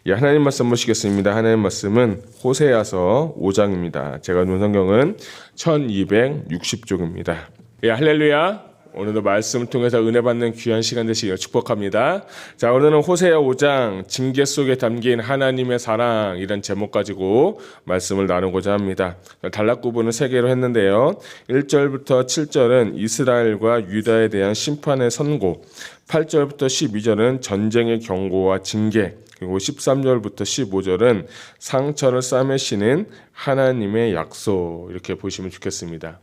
예, 하나님 말씀 보시겠습니다. 하나님 말씀은 호세아서 5장입니다. 제가 놓은 성경은 1260쪽입니다. 예, 할렐루야. 오늘도 말씀을 통해서 은혜 받는 귀한 시간 되시길 축복합니다. 자, 오늘은 호세아 5장 징계 속에 담긴 하나님의 사랑 이런 제목 가지고 말씀을 나누고자 합니다. 단락구분은 3개로 했는데요. 1절부터 7절은 이스라엘과 유다에 대한 심판의 선고, 8절부터 12절은 전쟁의 경고와 징계, 그리고 13절부터 15절은 상처를 싸매시는 하나님의 약속, 이렇게 보시면 좋겠습니다.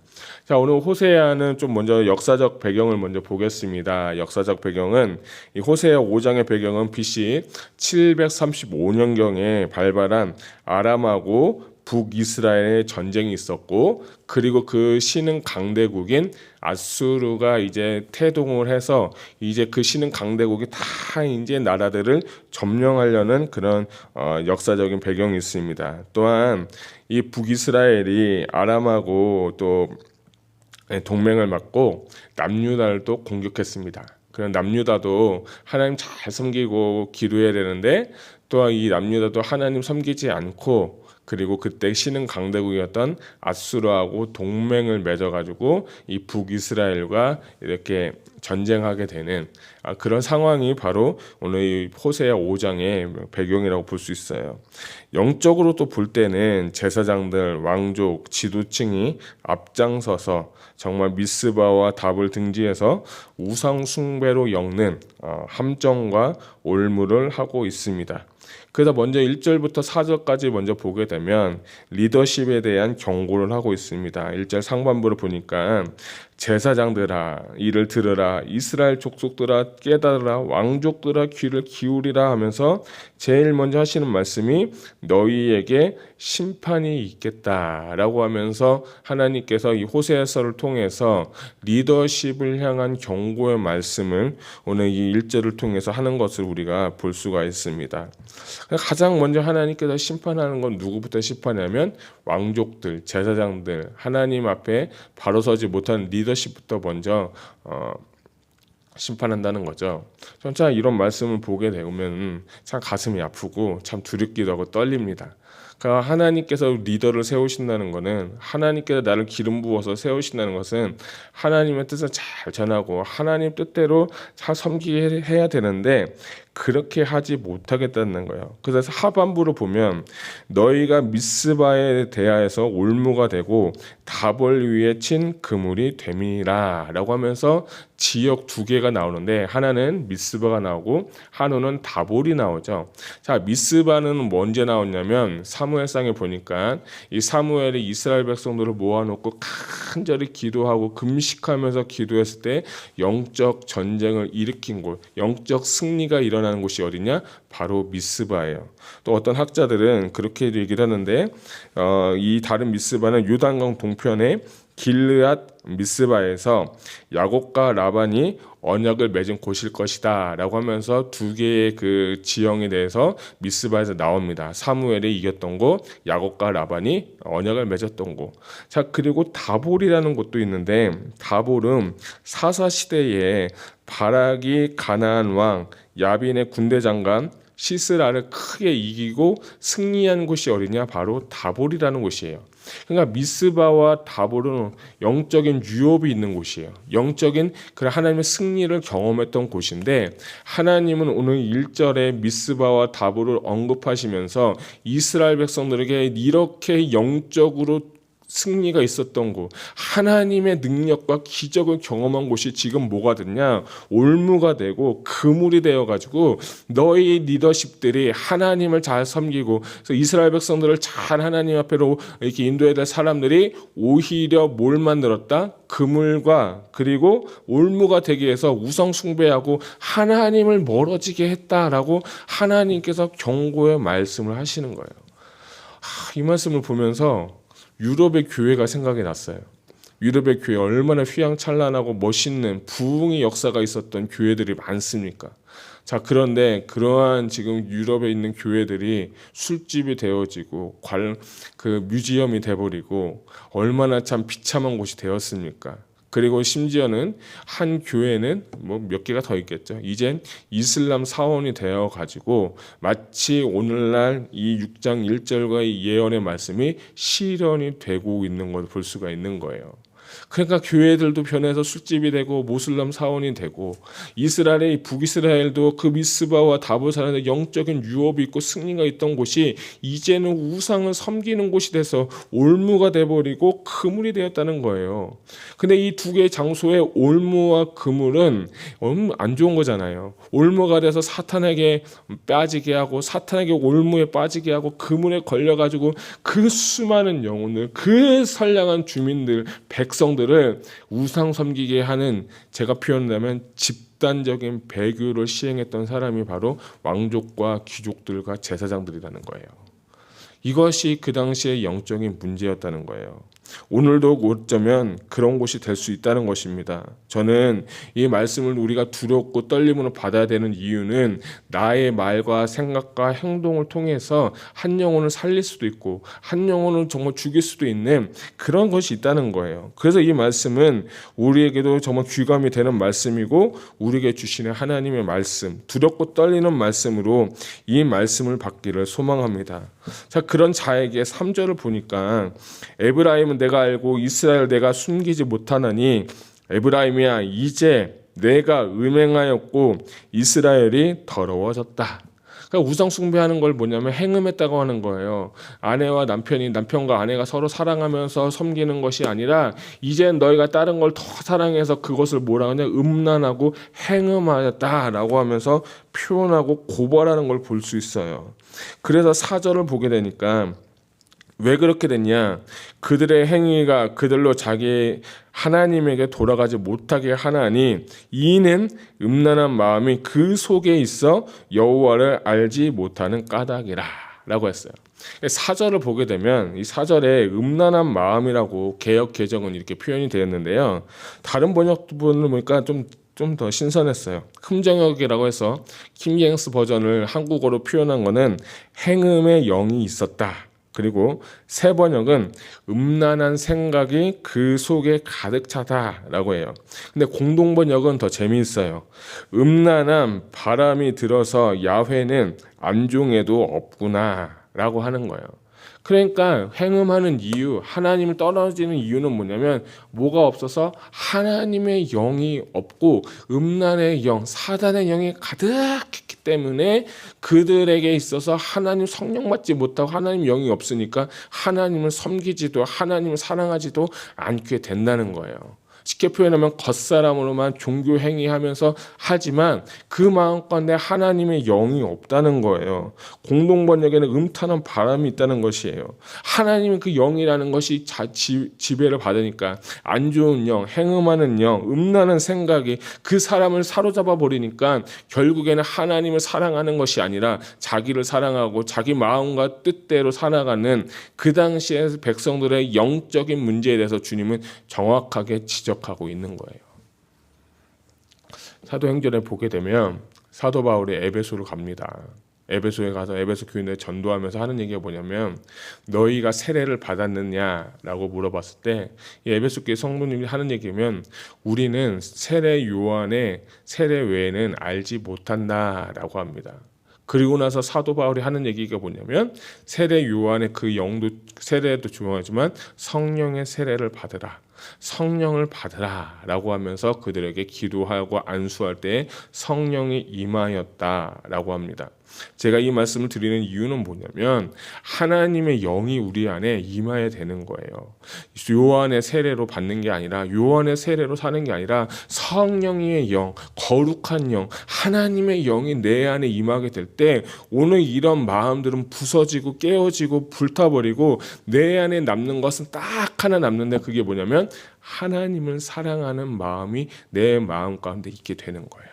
자, 오늘 호세아는 좀 먼저 역사적 배경을 먼저 보겠습니다. 역사적 배경은 이 호세아 5장의 배경은 BC 735년경에 발발한 아람하고 북이스라엘의 전쟁이 있었고, 그리고 그 신흥 강대국인 아수르가 이제 태동을 해서 이제 그 신흥 강대국이 다 이제 나라들을 점령하려는 그런 역사적인 배경이 있습니다. 또한 이 북이스라엘이 아람하고 또 동맹을 맺고 남유다를 또 공격했습니다. 그런 남유다도 하나님 잘 섬기고 기도해야 되는데, 또한 이 남유다도 하나님 섬기지 않고, 그리고 그때 신흥 강대국이었던 아수르하고 동맹을 맺어가지고 이 북이스라엘과 이렇게 전쟁하게 되는 그런 상황이 바로 오늘 이 호세아 5장의 배경이라고 볼 수 있어요. 영적으로 또 볼 때는 제사장들, 왕족, 지도층이 앞장서서 정말 미스바와 답을 등지해서 우상 숭배로 엮는 함정과 올무를 하고 있습니다. 그래서 먼저 1절부터 4절까지 먼저 보게 되면 리더십에 대한 경고를 하고 있습니다. 1절 상반부를 보니까 제사장들아 이를 들으라, 이스라엘 족속들아 깨달으라, 왕족들아 귀를 기울이라 하면서 제일 먼저 하시는 말씀이 너희에게 심판이 있겠다라고 하면서 하나님께서 이 호세아서를 통해서 리더십을 향한 경고의 말씀을 오늘 이 1절을 통해서 하는 것을 우리가 볼 수가 있습니다. 가장 먼저 하나님께서 심판하는 건 누구부터 심판하냐면 왕족들, 제사장들, 하나님 앞에 바로 서지 못한 리더십부터 먼저 심판한다는 거죠. 참 이런 말씀을 보게 되면 참 가슴이 아프고 참 두렵기도 하고 떨립니다. 그러니까 하나님께서 리더를 세우신다는 것은, 하나님께서 나를 기름 부어서 세우신다는 것은 하나님의 뜻을 잘 전하고 하나님 뜻대로 잘 섬기게 해야 되는데 그렇게 하지 못하겠다는 거예요. 그래서 하반부로 보면 너희가 미스바에 대하여서 올무가 되고 다볼 위에 친 그물이 됨이라 라고 하면서 지역 2개가 나오는데, 하나는 미스바가 나오고 하나는 다볼이 나오죠. 자, 미스바는 언제 나왔냐면 사무엘상에 보니까 이 사무엘이 이스라엘 백성들을 모아놓고 간절히 기도하고 금식하면서 기도했을 때 영적 전쟁을 일으킨 곳, 영적 승리가 일어나는 곳이 어디냐? 바로 미스바예요. 또 어떤 학자들은 그렇게 얘기를 하는데 이 다른 미스바는 요단강 동편의 길르앗 미스바에서 야곱과 라반이 언약을 맺은 곳일 것이다 라고 하면서 2개의 그 지형에 대해서 미스바에서 나옵니다. 사무엘이 이겼던 곳, 야곱과 라반이 언약을 맺었던 곳. 자, 그리고 다볼이라는 곳도 있는데, 다볼은 사사시대에 바락이 가나안 왕 야빈의 군대 장관 시스라를 크게 이기고 승리한 곳이 어디냐? 바로 다볼이라는 곳이에요. 그러니까 미스바와 다볼은 영적인 유업이 있는 곳이에요. 영적인 그런 하나님의 승리를 경험했던 곳인데, 하나님은 오늘 1절에 미스바와 다볼을 언급하시면서 이스라엘 백성들에게 이렇게 영적으로 승리가 있었던 곳, 하나님의 능력과 기적을 경험한 곳이 지금 뭐가 됐냐? 올무가 되고 그물이 되어가지고 너희 리더십들이 하나님을 잘 섬기고, 그래서 이스라엘 백성들을 잘 하나님 앞으로 이렇게 인도해야 될 사람들이 오히려 뭘 만들었다? 그물과 그리고 올무가 되기 위해서 우상 숭배하고 하나님을 멀어지게 했다라고 하나님께서 경고의 말씀을 하시는 거예요. 이 말씀을 보면서 유럽의 교회가 생각이 났어요. 유럽의 교회 얼마나 휘황찬란하고 멋있는 부흥의 역사가 있었던 교회들이 많습니까? 자, 그런데 그러한 지금 유럽에 있는 교회들이 술집이 되어지고 그 뮤지엄이 돼버리고 얼마나 참 비참한 곳이 되었습니까? 그리고 심지어는 한 교회는 뭐 몇 개가 더 있겠죠. 이젠 이슬람 사원이 되어 가지고 마치 오늘날 이 6장 1절과의 예언의 말씀이 실현이 되고 있는 걸 볼 수가 있는 거예요. 그러니까 교회들도 변해서 술집이 되고 모슬람 사원이 되고, 이스라엘의 북이스라엘도 그 미스바와 다보산에 영적인 유업이 있고 승리가 있던 곳이 이제는 우상을 섬기는 곳이 돼서 올무가 돼버리고 그물이 되었다는 거예요. 근데 이 두 개의 장소의 올무와 그물은 안 좋은 거잖아요. 올무가 돼서 사탄에게 빠지게 하고, 사탄에게 올무에 빠지게 하고, 그물에 걸려가지고 그 수많은 영혼을, 그 선량한 주민들, 백성들을 우상 섬기게 하는, 제가 표현하면 집단적인 배교를 시행했던 사람이 바로 왕족과 귀족들과 제사장들이라는 거예요. 이것이 그 당시의 영적인 문제였다는 거예요. 오늘도 어쩌면 그런 곳이 될 수 있다는 것입니다. 저는 이 말씀을 우리가 두렵고 떨림으로 받아야 되는 이유는 나의 말과 생각과 행동을 통해서 한 영혼을 살릴 수도 있고 한 영혼을 정말 죽일 수도 있는 그런 것이 있다는 거예요. 그래서 이 말씀은 우리에게도 정말 귀감이 되는 말씀이고, 우리에게 주시는 하나님의 말씀, 두렵고 떨리는 말씀으로 이 말씀을 받기를 소망합니다. 자, 그런 자에게 3절을 보니까, 에브라임은 내가 알고 이스라엘 내가 숨기지 못하나니, 에브라임이야 이제 내가 음행하였고 이스라엘이 더러워졌다. 그러니까 우상 숭배하는 걸 뭐냐면 행음했다고 하는 거예요. 아내와 남편이, 남편과 아내가 서로 사랑하면서 섬기는 것이 아니라 이젠 너희가 다른 걸 더 사랑해서 그것을 뭐라 하냐, 음란하고 행음하였다라고 하면서 표현하고 고발하는 걸 볼 수 있어요. 그래서 4절을 보게 되니까 왜 그렇게 됐냐? 그들의 행위가 그들로 자기 하나님에게 돌아가지 못하게 하나니, 이는 음란한 마음이 그 속에 있어 여호와를 알지 못하는 까닭이라 라고 했어요. 4절을 보게 되면 이 4절에 음란한 마음이라고 개역 개정은 이렇게 표현이 되었는데요. 다른 번역본을 보니까 좀 더 신선했어요. 흠정역이라고 해서 킹제임스 버전을 한국어로 표현한 거는 행음의 영이 있었다. 그리고 새 번역은 음란한 생각이 그 속에 가득 차다라고 해요. 근데 공동 번역은 더 재미있어요. 음란한 바람이 들어서 야훼는 암종에도 없구나라고 하는 거예요. 그러니까 행음하는 이유, 하나님을 떨어지는 이유는 뭐냐면 뭐가 없어서 하나님의 영이 없고 음란의 영, 사단의 영이 가득했기 때문에 그들에게 있어서 하나님 성령 받지 못하고 하나님 영이 없으니까 하나님을 섬기지도 하나님을 사랑하지도 않게 된다는 거예요. 쉽게 표현하면 겉사람으로만 종교 행위하면서 하지만 그 마음 가운데 하나님의 영이 없다는 거예요. 공동번역에는 음탄한 바람이 있다는 것이에요. 하나님의 그 영이라는 것이 지배를 받으니까 안 좋은 영, 행음하는 영, 음란한 생각이 그 사람을 사로잡아 버리니까 결국에는 하나님을 사랑하는 것이 아니라 자기를 사랑하고 자기 마음과 뜻대로 살아가는 그 당시의 백성들의 영적인 문제에 대해서 주님은 정확하게 지적하고 있는 거예요. 사도행전에 보게 되면 사도 바울이 에베소로 갑니다. 에베소에 가서 에베소 교인들 전도하면서 하는 얘기가 뭐냐면, 너희가 세례를 받았느냐라고 물어봤을 때 이 에베소 교회 성도님이 하는 얘기면, 우리는 세례 요한의 세례 외에는 알지 못한다라고 합니다. 그리고 나서 사도 바울이 하는 얘기가 뭐냐면, 세례 요한의 그 영도 세례도 중요하지만 성령의 세례를 받으라, 성령을 받으라 라고 하면서 그들에게 기도하고 안수할 때 성령이 임하였다라고 합니다. 제가 이 말씀을 드리는 이유는 뭐냐면, 하나님의 영이 우리 안에 임해야 되는 거예요. 요한의 세례로 받는 게 아니라, 요한의 세례로 사는 게 아니라 성령의 영, 거룩한 영, 하나님의 영이 내 안에 임하게 될 때 오늘 이런 마음들은 부서지고 깨어지고 불타버리고 내 안에 남는 것은 딱 하나 남는데, 그게 뭐냐면 하나님을 사랑하는 마음이 내 마음 가운데 있게 되는 거예요.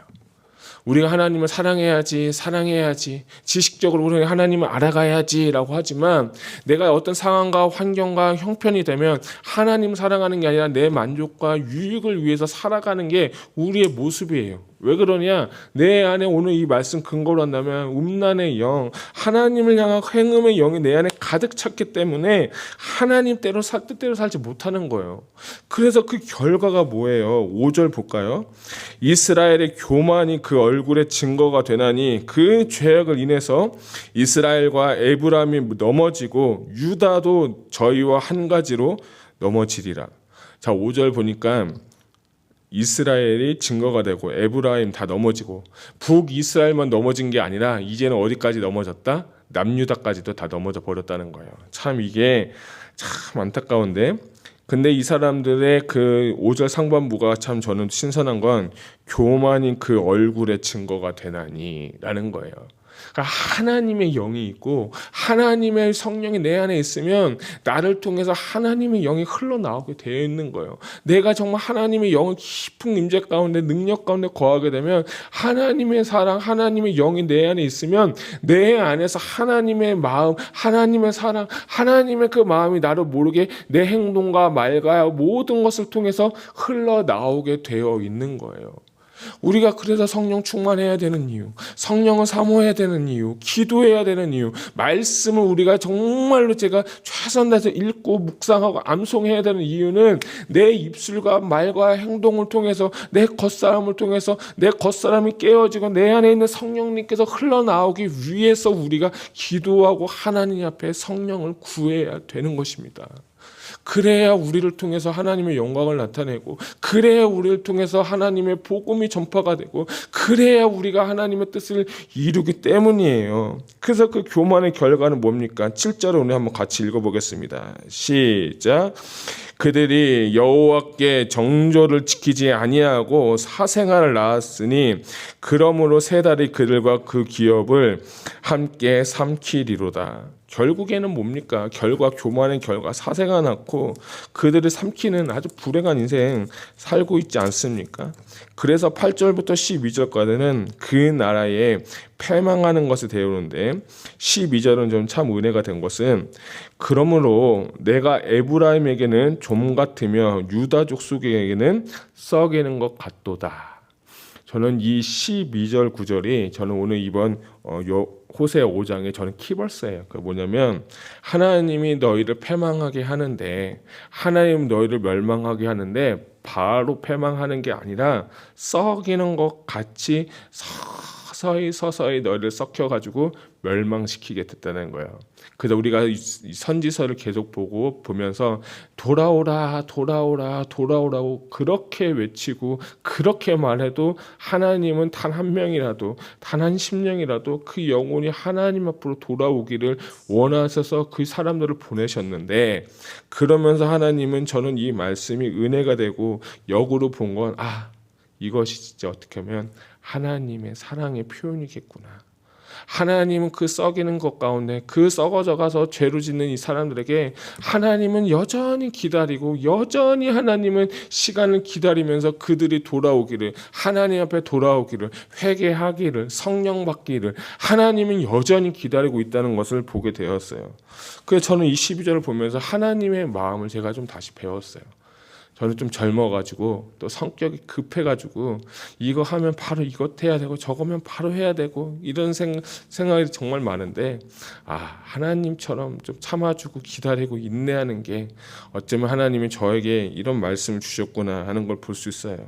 우리가 하나님을 사랑해야지, 지식적으로 우리가 하나님을 알아가야지 라고 하지만, 내가 어떤 상황과 환경과 형편이 되면 하나님을 사랑하는 게 아니라 내 만족과 유익을 위해서 살아가는 게 우리의 모습이에요. 왜 그러냐? 내 안에 오늘 이 말씀 근거로 한다면 음란의 영, 하나님을 향한 행음의 영이 내 안에 가득 찼기 때문에 하나님 뜻대로 살지 못하는 거예요. 그래서 그 결과가 뭐예요? 5절 볼까요? 이스라엘의 교만이 그 얼굴에 증거가 되나니 그 죄악을 인해서 이스라엘과 에브라임이 넘어지고 유다도 저희와 한 가지로 넘어지리라. 자, 5절 보니까 이스라엘이 증거가 되고 에브라임 다 넘어지고 북이스라엘만 넘어진 게 아니라 이제는 어디까지 넘어졌다? 남유다까지도 다 넘어져 버렸다는 거예요. 참 이게 참 안타까운데, 근데 이 사람들의 그 5절 상반부가 참 저는 신선한 건 교만인 그 얼굴의 증거가 되나니 라는 거예요. 그러니까 하나님의 영이 있고 하나님의 성령이 내 안에 있으면 나를 통해서 하나님의 영이 흘러나오게 되어 있는 거예요. 내가 정말 하나님의 영을 깊은 임재 가운데 능력 가운데 거하게 되면 하나님의 사랑, 하나님의 영이 내 안에 있으면 내 안에서 하나님의 마음, 하나님의 사랑, 하나님의 그 마음이 나를 모르게 내 행동과 말과 모든 것을 통해서 흘러나오게 되어 있는 거예요. 우리가 그래서 성령 충만해야 되는 이유, 성령을 사모해야 되는 이유, 기도해야 되는 이유, 말씀을 우리가 정말로 제가 최선 다해서 읽고 묵상하고 암송해야 되는 이유는 내 입술과 말과 행동을 통해서, 내 겉사람을 통해서 내 겉사람이 깨어지고 내 안에 있는 성령님께서 흘러나오기 위해서 우리가 기도하고 하나님 앞에 성령을 구해야 되는 것입니다. 그래야 우리를 통해서 하나님의 영광을 나타내고, 그래야 우리를 통해서 하나님의 복음이 전파가 되고, 그래야 우리가 하나님의 뜻을 이루기 때문이에요. 그래서 그 교만의 결과는 뭡니까? 7절을 오늘 한번 같이 읽어보겠습니다. 시작. 그들이 여호와께 정조를 지키지 아니하고 사생아를 낳았으니 그러므로 세 달이 그들과 그 기업을 함께 삼키리로다. 결국에는 뭡니까? 교만의 결과, 사생아 낳고 그들을 삼키는 아주 불행한 인생 살고 있지 않습니까? 그래서 8절부터 12절까지는 그 나라에 패망하는 것을 배우는데, 12절은 좀 참 은혜가 된 것은 그러므로 내가 에브라임에게는 좀 같으며 유다 족속에게는 썩이는 것 같도다. 저는 이 12절 9절이 저는 오늘 이번 호세아 5장에 저는 키버스예요. 그 뭐냐면 하나님이 너희를 패망하게 하는데, 하나님 너희를 멸망하게 하는데 바로 패망하는 게 아니라 썩이는 것 같이 서서히 너희를 썩혀가지고 멸망시키게 됐다는 거예요. 그래서 우리가 이 선지서를 계속 보면서 돌아오라고 그렇게 외치고 그렇게 말해도 하나님은 단 한 명이라도, 단 한 심령이라도 그 영혼이 하나님 앞으로 돌아오기를 원하셔서 그 사람들을 보내셨는데, 그러면서 하나님은 저는 이 말씀이 은혜가 되고 역으로 본 건 이것이 진짜 어떻게 하면 하나님의 사랑의 표현이겠구나. 하나님은 그 썩이는 것 가운데, 그 썩어져 가서 죄로 짓는 이 사람들에게 하나님은 여전히 기다리고, 여전히 하나님은 시간을 기다리면서 그들이 돌아오기를, 하나님 앞에 돌아오기를, 회개하기를, 성령 받기를 하나님은 여전히 기다리고 있다는 것을 보게 되었어요. 그래서 저는 이 12절을 보면서 하나님의 마음을 제가 좀 다시 배웠어요. 저는 좀 젊어가지고 또 성격이 급해가지고 이거 하면 바로 이것 해야 되고 저거면 바로 해야 되고 이런 생각이 정말 많은데, 하나님처럼 좀 참아주고 기다리고 인내하는 게 어쩌면 하나님이 저에게 이런 말씀을 주셨구나 하는 걸 볼 수 있어요.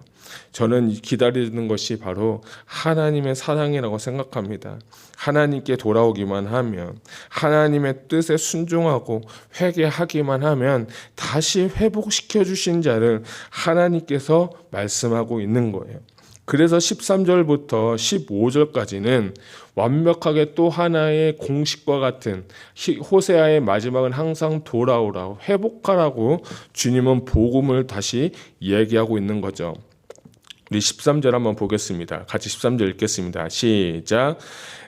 저는 기다리는 것이 바로 하나님의 사랑이라고 생각합니다. 하나님께 돌아오기만 하면, 하나님의 뜻에 순종하고 회개하기만 하면 다시 회복시켜 주신 자를 하나님께서 말씀하고 있는 거예요. 그래서 13절부터 15절까지는 완벽하게 또 하나의 공식과 같은, 호세아의 마지막은 항상 돌아오라고, 회복하라고 주님은 복음을 다시 이야기하고 있는 거죠. 우리 13절 한번 보겠습니다. 같이 13절 읽겠습니다. 시작.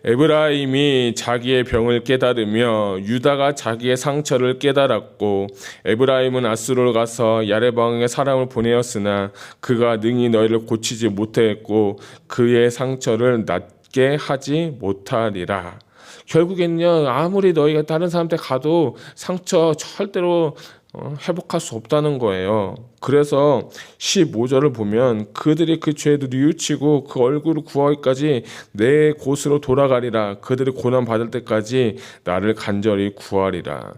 에브라임이 자기의 병을 깨달으며 유다가 자기의 상처를 깨달았고, 에브라임은 아수르로 가서 야레방에 사람을 보내었으나 그가 능히 너희를 고치지 못했고 그의 상처를 낫게 하지 못하리라. 결국엔요, 아무리 너희가 다른 사람한테 가도 상처 절대로 회복할 수 없다는 거예요. 그래서 15절을 보면 그들이 그 죄도 뉘우치고 그 얼굴을 구하기까지 내 곳으로 돌아가리라. 그들이 고난 받을 때까지 나를 간절히 구하리라.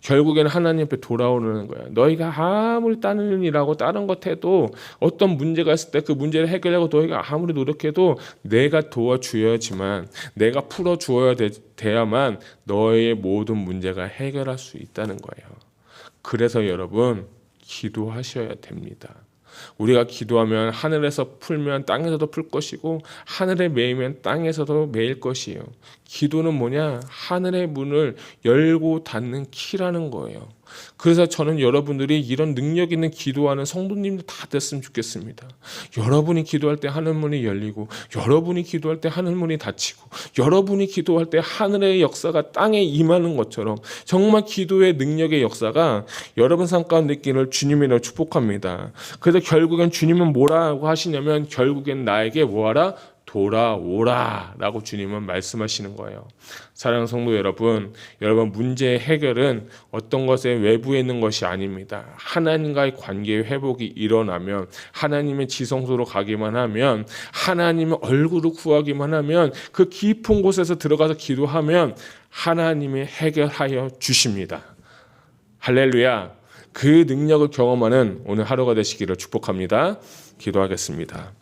결국에는 하나님 앞에 돌아오는 거야. 너희가 아무리 다른 일하고 다른 것 해도 어떤 문제가 있을 때 그 문제를 해결하고 너희가 아무리 노력해도 내가 도와주어야지만, 내가 풀어주어야 돼야만 너의 모든 문제가 해결할 수 있다는 거예요. 그래서 여러분, 기도하셔야 됩니다. 우리가 기도하면 하늘에서 풀면 땅에서도 풀 것이고 하늘에 매이면 땅에서도 매일 것이에요. 기도는 뭐냐? 하늘의 문을 열고 닫는 키라는 거예요. 그래서 저는 여러분들이 이런 능력 있는 기도하는 성도님들 다 됐으면 좋겠습니다. 여러분이 기도할 때 하늘 문이 열리고, 여러분이 기도할 때 하늘 문이 닫히고, 여러분이 기도할 때 하늘의 역사가 땅에 임하는 것처럼 정말 기도의 능력의 역사가 여러분 삶 가운데 있기를 주님이라 축복합니다. 그래서 결국엔 주님은 뭐라고 하시냐면, 결국엔 나에게 뭐하라? 돌아오라 라고 주님은 말씀하시는 거예요. 사랑하는 성도 여러분, 문제의 해결은 어떤 것의 외부에 있는 것이 아닙니다. 하나님과의 관계의 회복이 일어나면, 하나님의 지성소로 가기만 하면, 하나님의 얼굴을 구하기만 하면, 그 깊은 곳에서 들어가서 기도하면 하나님이 해결하여 주십니다. 할렐루야. 그 능력을 경험하는 오늘 하루가 되시기를 축복합니다. 기도하겠습니다.